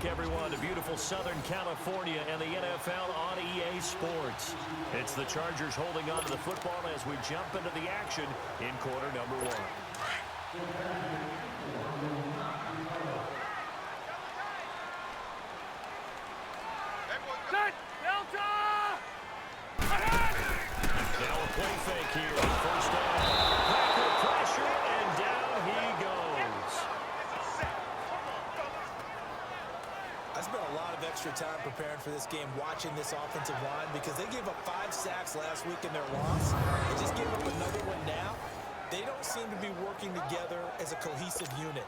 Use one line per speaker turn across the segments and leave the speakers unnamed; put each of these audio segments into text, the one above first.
back, everyone, to beautiful Southern California and the NFL on EA Sports. It's the Chargers holding on to the football as we jump into the action in quarter number one. Now a play fake here on first down. Packer pressure, and down he goes.
I spent a lot of extra time preparing for this game, watching this offensive line, because they gave up 5 sacks last week in their loss. They just gave up another one now. They don't seem to be working together as a cohesive unit,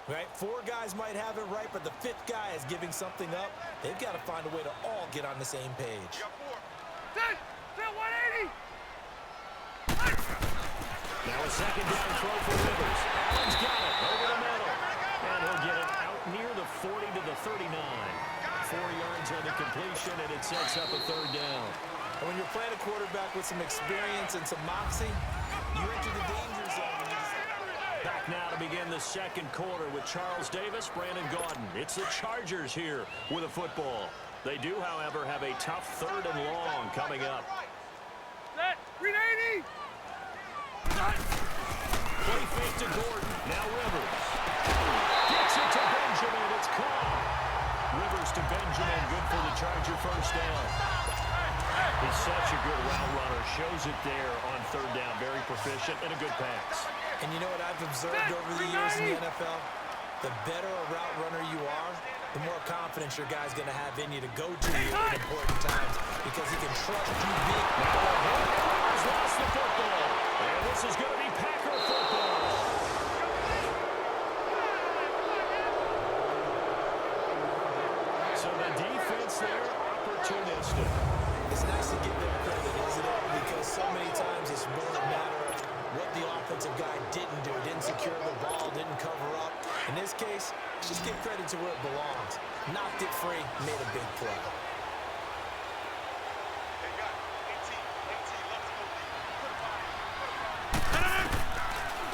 right? 4 guys might have it right, but the 5th guy is giving something up. They've got to find a way to all get on the same page.
Now a second down throw for Rivers. Allen's got it over the middle. And he'll get it out near the 40 to the 39. 4 yards on the completion, and it sets up a third down.
And when you're playing a quarterback with some experience and some moxie, you enter the danger zone.
Back now to begin the second quarter with Charles Davis, Brandon Gaudin. It's the Chargers here with a football. They do, however, have a tough third and long coming up.
Set, 380!
Play fake to Gordon. Now Rivers. Gets it to Benjamin. It's caught. Rivers to Benjamin. Good for the Charger first down. He's such a good route runner. Shows it there on third down. Very proficient and a good pass.
And you know what I've observed over the years in the NFL? The better a route runner you are, the more confidence your guy's going to have in you to go to you at important times because he can trust you big.
Rivers lost the football. And this is going to be Packer football. So the defense there, opportunistic.
It's nice to give them credit, isn't it? Because so many times it's more a matter of what the offensive guy didn't do. Didn't secure the ball, didn't cover up. In this case, just give credit to where it belongs. Knocked it free, made a big play.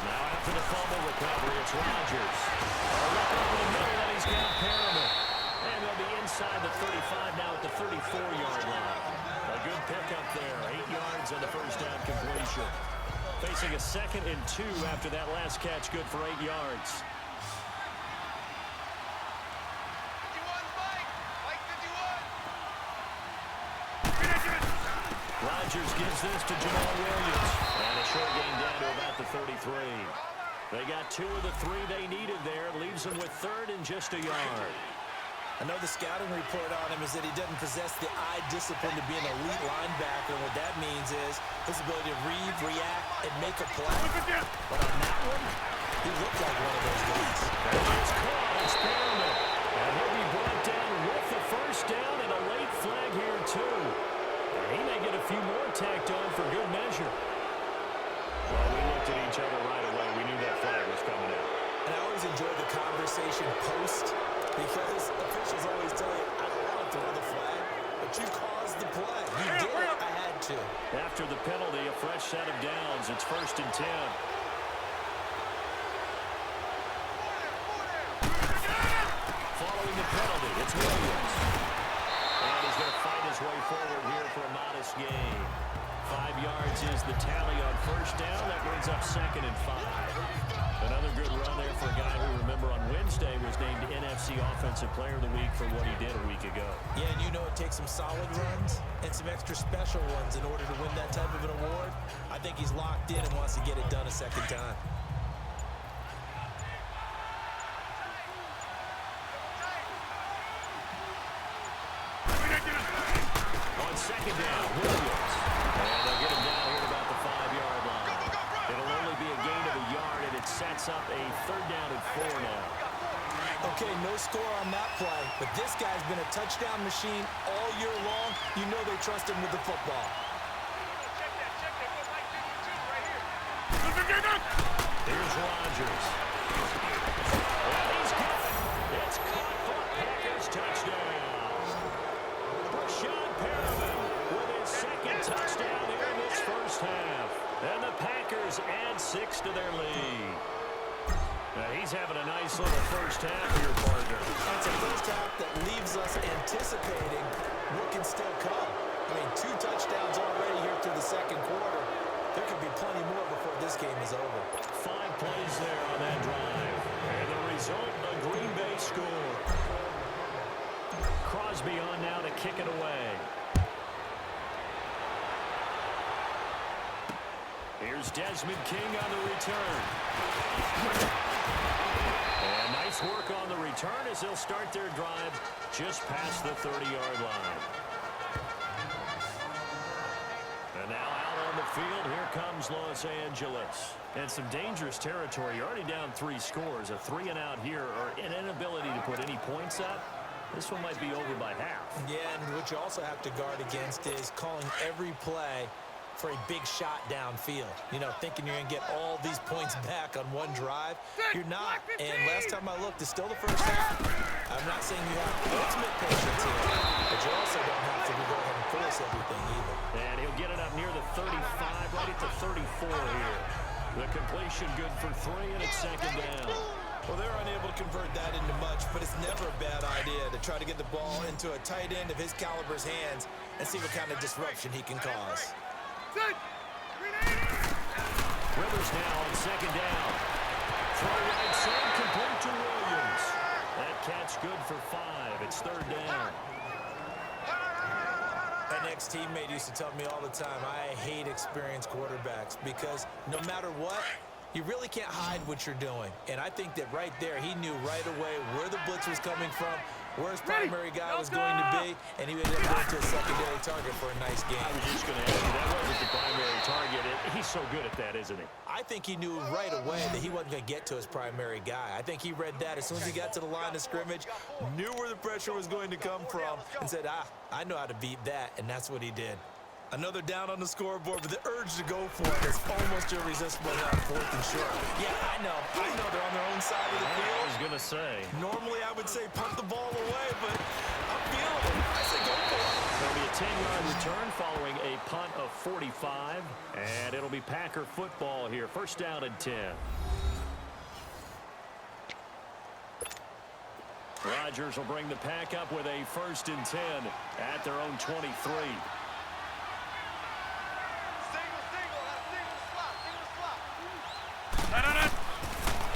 Now after the fumble recovery, it's Rodgers. Look over the middle, and he's got Perriman. And they'll be inside the 35 now at the 34-yard line. A good pickup there. 8 yards on the first down completion. Facing a 2nd and 2 after that last catch, good for 8 yards. Rodgers gives this to Jamal Williams. And a short gain down to about the 33. They got 2 of the 3 they needed there. Leaves them with 3rd and just a yard.
I know the scouting report on him is that he doesn't possess the eye discipline to be an elite linebacker. And what that means is his ability to read, react, and make a play. But on that one, he looked like one of those guys.
And it's caught. It's Perriman. And he'll be brought down with the first down and a late flag here, too. And he may get a few more tacked on for good measure. Well, we looked at each other right away. We knew that flag was coming out.
And I always enjoy the conversation post because officials always tell you, I don't want to throw the flag, but you caused the play. You did it. I had to.
After the penalty, a fresh set of downs. It's 1st and 10. Following the penalty, it's Williams. And he's going to fight his way forward here for a modest gain. 5 yards is the tally on first down. That brings up 2nd and 5. Another good run there for a guy who, remember, on Wednesday was named NFC Offensive Player of the Week for what he did a week ago.
Yeah, and you know it takes some solid runs and some extra special ones in order to win that type of an award. I think he's locked in and wants to get it done a second time.
On second down, Williams. And they'll get him down here at about the 5-yard line. It'll only be a gain of a yard, and it sets up a 3rd down and 4 now.
Okay, no score on that play, but this guy's been a touchdown machine all year long. You know they trust him with the football.
Here's Rodgers. And he's got it. It's caught for a Packers touchdown. Rashad Perriman with his 2nd touchdown here in this first half. And the Packers add 6 to their lead. He's having a nice little first half here, partner.
It's a first half that leaves us anticipating what can still come. I mean, 2 touchdowns already here through the second quarter. There could be plenty more before this game is over.
5 plays there on that drive. And the result, a Green Bay score. Crosby on now to kick it away. Here's Desmond King on the return. And nice work on the return as they'll start their drive just past the 30-yard line. And now out on the field, here comes Los Angeles. And some dangerous territory. You're already down 3 scores. A 3-and-out here, or an inability to put any points up. This one might be over by half.
Yeah, and what you also have to guard against is calling every play for a big shot downfield. You know, thinking you're going to get all these points back on one drive. You're not. And last time I looked, it's still the first half. I'm not saying you have ultimate patience here, but you also don't have to go ahead and force everything either.
And he'll get it up near the 35, right at the 34 here. The completion good for 3, and it's second down.
Well, they're unable to convert that into much, but it's never a bad idea to try to get the ball into a tight end of his caliber's hands and see what kind of disruption he can cause.
Rivers now on second down. Throw right side, complete to Williams. That catch good for 5. It's third down.
My ex-teammate used to tell me all the time, I hate experienced quarterbacks because no matter what, you really can't hide what you're doing. And I think that right there, he knew right away where the blitz was coming from, where his primary guy was going to be, and he ended up going to a secondary target for a nice game.
I was just going to ask you, that wasn't the primary target. He's so good at that, isn't he?
I think he knew right away that he wasn't going to get to his primary guy. I think he read that as soon as he got to the line of scrimmage, knew where the pressure was going to come from, and said, I know how to beat that, and that's what he did. Another down on the scoreboard, but the urge to go for it is almost irresistible now, 4th and short. Yeah, I know they're on their own side of the field.
I was going to say.
Normally I would say punt the ball away, but I'm feeling it. I say go for it.
There'll be a 10-yard return following a punt of 45, and it'll be Packer football here. First down and 10. Rodgers will bring the pack up with a 1st and 10 at their own 23.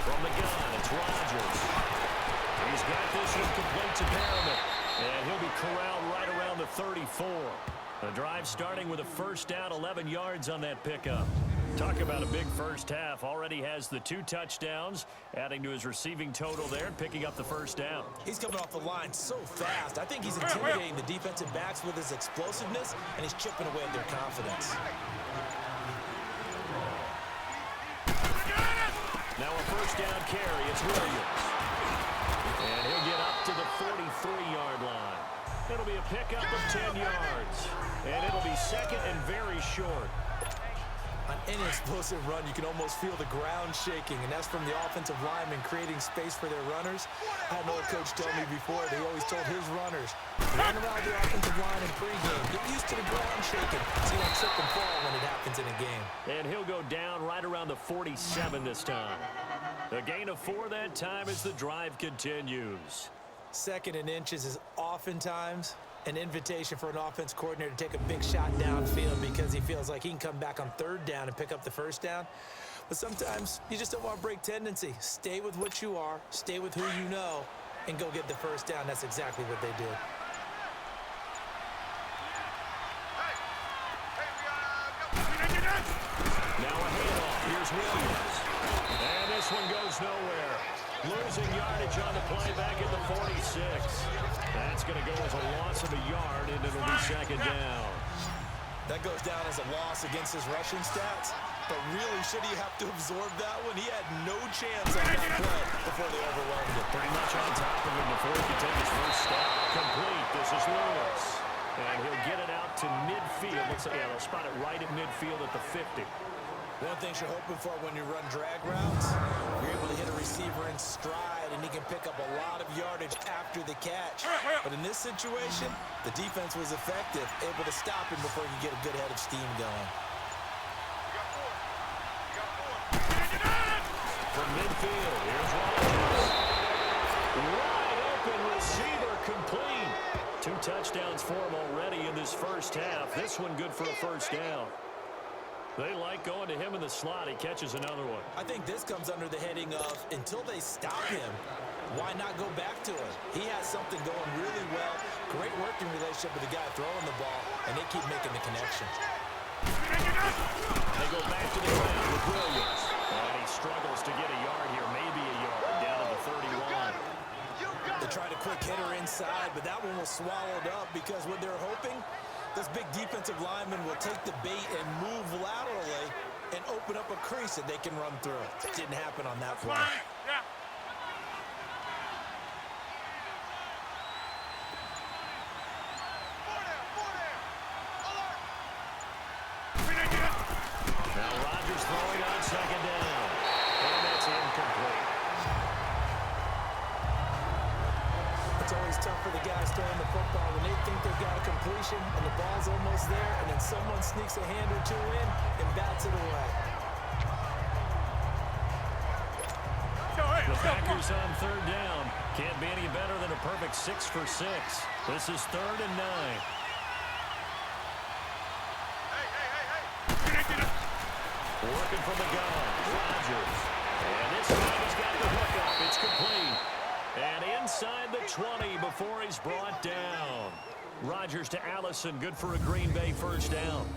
From the gun, it's Rodgers. He's got this one complete to Perriman. And he'll be corralled right around the 34. The drive starting with a first down, 11 yards on that pickup. Talk about a big first half. Already has the 2 touchdowns, adding to his receiving total there, picking up the first down.
He's coming off the line so fast. I think he's intimidating the defensive backs with his explosiveness, and he's chipping away at their confidence.
Now a first down carry, it's Williams. And he'll get up to the 43-yard line. It'll be a pickup of 10 yards. And it'll be second and very short.
On any explosive run, you can almost feel the ground shaking, and that's from the offensive linemen creating space for their runners. I had an old coach tell me before that he always told his runners, run around the offensive line in pregame. Get used to the ground shaking so you don't trip and fall when it happens in a game.
And he'll go down right around the 47 this time. A gain of 4 that time as the drive continues.
2nd and inches is oftentimes an invitation for an offense coordinator to take a big shot downfield because he feels like he can come back on 3rd down and pick up the first down. But sometimes you just don't want to break tendency. Stay with what you are, stay with who you know, and go get the first down. That's exactly what they did.
Now a handoff. Here's Williams. And this one goes nowhere. Losing yardage on the play back at the 46. That's going to go as a loss of a yard, and it'll be second down.
That goes down as a loss against his rushing stats. But really, should he have to absorb that one? He had no chance on that play before they overwhelmed it.
Pretty much on top of him before he could take his first step. Complete. This is Lewis. And he'll get it out to midfield. They'll spot it right at midfield at the 50.
One of the things you're hoping for when you run drag routes, you're able to hit a receiver in stride, and he can pick up a lot of yardage after the catch. But in this situation, the defense was effective, able to stop him before he could get a good head of steam going.
From midfield, here's 2 touchdowns for him already in this first half. This one good for a first down. They like going to him in the slot. He catches another one.
I think this comes under the heading of until they stop him, why not go back to him? He has something going really well. Great working relationship with the guy throwing the ball, and they keep making the connection.
They go back to the ground with Williams. And he struggles to get a yard here, maybe a yard, down to the 31.
They tried a quick hitter inside, but that one was swallowed up because what they're hoping, this big defensive lineman will take the bait and move laterally and open up a crease that they can run through. It didn't happen on that play.
Yeah.
Now Rodgers throwing on second down. And that's incomplete.
It's always tough for the guys throwing the football when they think they've got a completion and the ball's almost there, and then someone sneaks a hand or two in and bats it away.
The Packers on third down. Can't be any better than a perfect 6 for 6. This is 3rd and 9. Working from the gun, Rodgers. And this time he's got the hook up. It's complete. And inside the 20 before he's brought down. Rodgers to Allison, good for a Green Bay first down.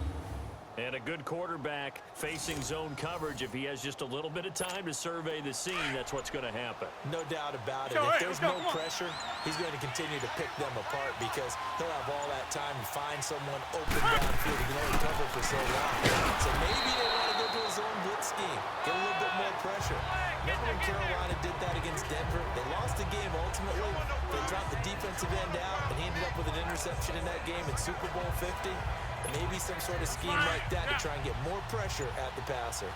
And a good quarterback facing zone coverage. If he has just a little bit of time to survey the scene, that's what's going to happen.
No doubt about it. If there's no pressure, he's going to continue to pick them apart because he'll have all that time to find someone open downfield. He can only cover for so long. So maybe they want to go to a zone blitz scheme, get a little bit more pressure. Remember when Carolina did that against Denver? They lost the game ultimately. They dropped the defensive end out, and he ended up with an interception in that game in Super Bowl 50. Maybe some sort of scheme like that to try and get more pressure at the passer.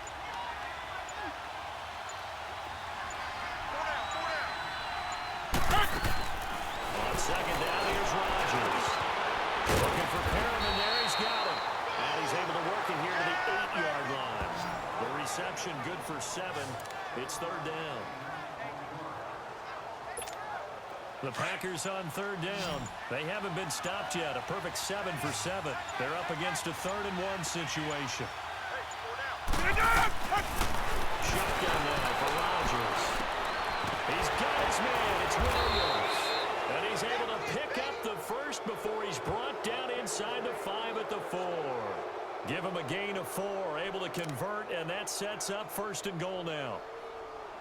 On second down, here's Rodgers. Looking for Perriman there. He's got him. And he's able to work it here to the 8-yard line. The reception good for 7. It's 3rd down. The Packers on 3rd down. They haven't been stopped yet. A perfect 7 for 7. They're up against a 3rd and 1 situation. Shotgun now for Rodgers. He's got his man. It's Williams. And he's able to pick up the first before he's brought down inside the 5 at the 4. Give him a gain of 4. Able to convert, and that sets up 1st and goal now.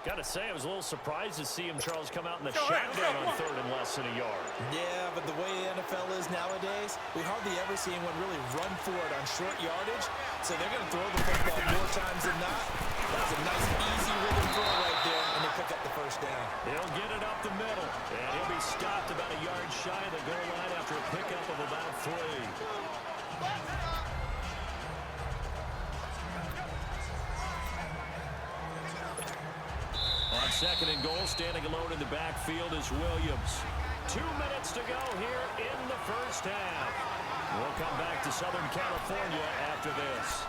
Got to say, I was a little surprised to see him, Charles, come out in the shotgun on 3rd and less than a yard.
Yeah, but the way the NFL is nowadays, we hardly ever see anyone really run for it on short yardage. So they're going to throw the football more times than not. That's a nice, easy rhythm throw right there, and they pick up the first down.
He'll get it up the middle, and he'll be stopped about a yard shy of the goal line after a pickup of about 3. On 2nd and goal, standing alone in the backfield is Williams. 2 minutes to go here in the first half. We'll come back to Southern California after this.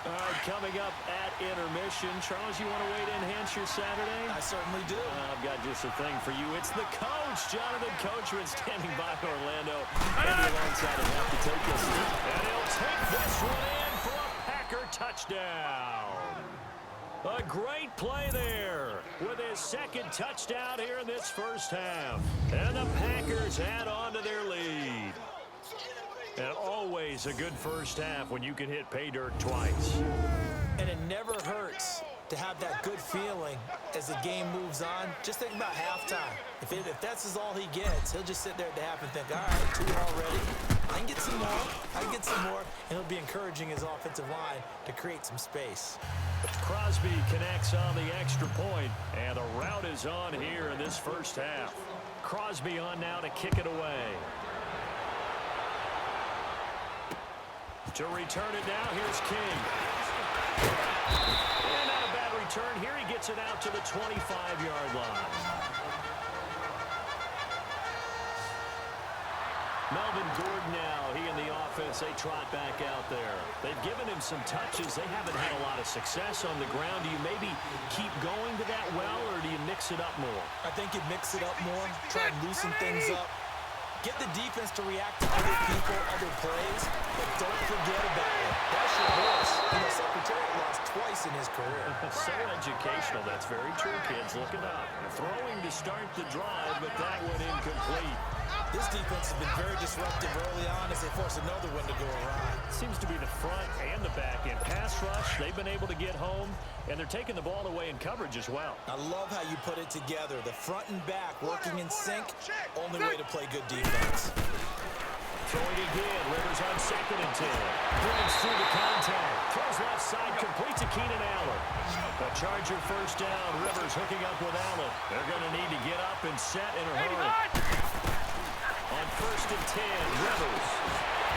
All right, coming up at intermission. Charles, you want to wait to enhance your Saturday?
I certainly do.
I've got just a thing for you. It's the coach, Jonathan Coachman, standing by Orlando. And alongside him have to take us. And he'll take this one in for a Packer touchdown. A great play there with his 2nd touchdown here in this first half. And the Packers add on to their lead. And always a good first half when you can hit pay dirt twice.
And it never hurts to have that good feeling as the game moves on. Just think about halftime. If that's all he gets, he'll just sit there at the half and think, all right, 2 already. I can get some more. I can get some more. And he'll be encouraging his offensive line to create some space.
Crosby connects on the extra point, and the route is on here in this first half. Crosby on now to kick it away. To return it now, here's King. And not a bad return here. He gets it out to the 25-yard line. Melvin Gordon now, he and the offense, they trot back out there. They've given him some touches. They haven't had a lot of success on the ground. Do you maybe keep going to that well, or do you mix it up more?
I think you mix it up more, try and loosen things up. Get the defense to react to other people, other plays, but don't forget about it. That's your horse. You know, Secretariat lost twice in his career.
So educational. That's very true, kids. Look it up. Throwing to start the drive, but that one incomplete.
This defense has been very disruptive early on as they force another one to go awry.
Seems to be the front and the back end. Pass rush, they've been able to get home, and they're taking the ball away in coverage as well.
I love how you put it together. The front and back working in sync. Only way to play good defense.
Throwing again. Rivers on 2nd and 10. Brings through the contact. Throws left side, complete to Keenan Allen. A Charger first down. Rivers hooking up with Allen. They're going to need to get up and set in a hurry. On 1st and 10, Rivers.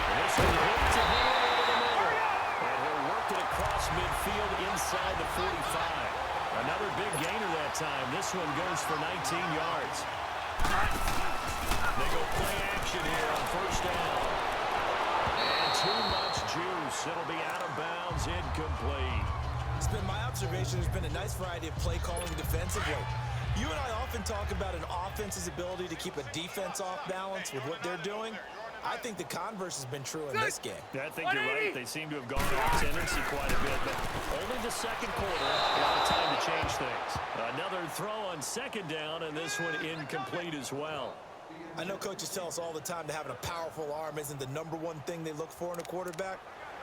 This one hit to him over the middle. And he'll work it across midfield inside the 45. Another big gainer that time. This one goes for 19 yards. They go play action here on 1st down. And too much juice. It'll be out of bounds, incomplete.
It's been my observation. There's been a nice variety of play calling defensively. You and I often talk about an offense's ability to keep a defense off balance with what they're doing. I think the converse has been true in this game.
Yeah, I think you're right. They seem to have gone off tendency quite a bit, but only the second quarter. A lot of time to change things. Another throw on 2nd down, and this one incomplete as well.
I know coaches tell us all the time that having a powerful arm isn't the #1 thing they look for in a quarterback.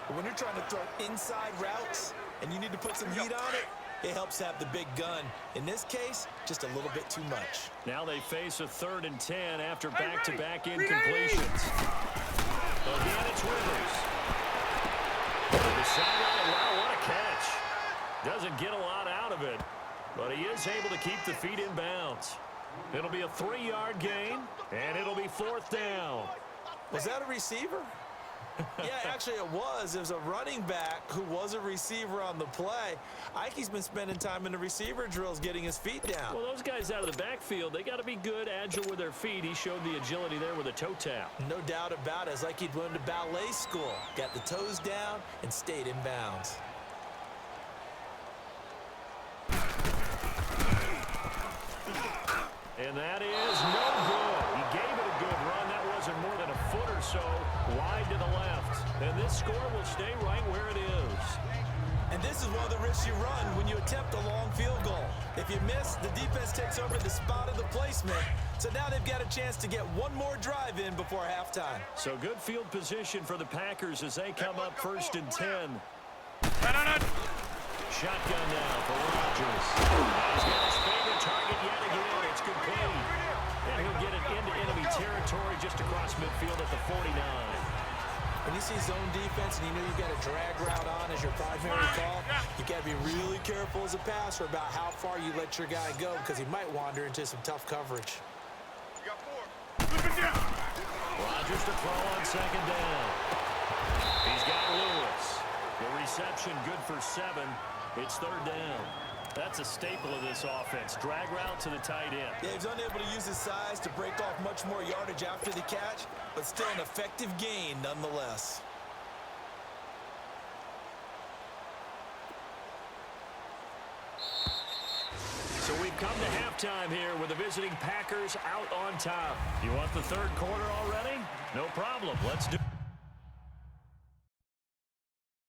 But when you're trying to throw inside routes and you need to put some heat on it, it helps have the big gun. In this case, just a little bit too much.
Now they face a 3rd and 10 after back-to-back incompletions. Again, it's Rivers. The sideline, wow, what a catch. Doesn't get a lot out of it, but he is able to keep the feet in bounds. It'll be a 3-yard gain, and it'll be 4th down.
Was that a receiver? Yeah, actually it was. It was a running back who was a receiver on the play. Ike's been spending time in the receiver drills getting his feet down.
Well, those guys out of the backfield, they got to be good, agile with their feet. He showed the agility there with a toe tap.
No doubt about it. It's like he'd went to ballet school. Got the toes down and stayed in bounds.
And that is no good. He gave it a good run. That wasn't more than a foot or so wide to the left. And this score will stay right where it is.
And this is one of the risks you run when you attempt a long field goal. If you miss, the defense takes over the spot of the placement. So now they've got a chance to get one more drive in before halftime.
So good field position for the Packers as they come up 1st and 10. Shotgun now for Rodgers. He's got his favorite target yet again. It's complete. And he'll get it into enemy territory just across midfield at the 49.
When you see zone defense and you know you've got a drag route on as your primary call, you got to be really careful as a passer about how far you let your guy go because he might wander into some tough coverage.
You got 4. Flip it down.
Rodgers to throw on 2nd down. He's got Lewis. The reception good for 7. It's 3rd down. That's a staple of this offense. Drag route to the tight end.
Yeah, he's unable to use his size to break off much more yardage after the catch, but still an effective gain nonetheless.
So we've come to halftime here with the visiting Packers out on top. You want the 3rd quarter already? No problem. Let's do it.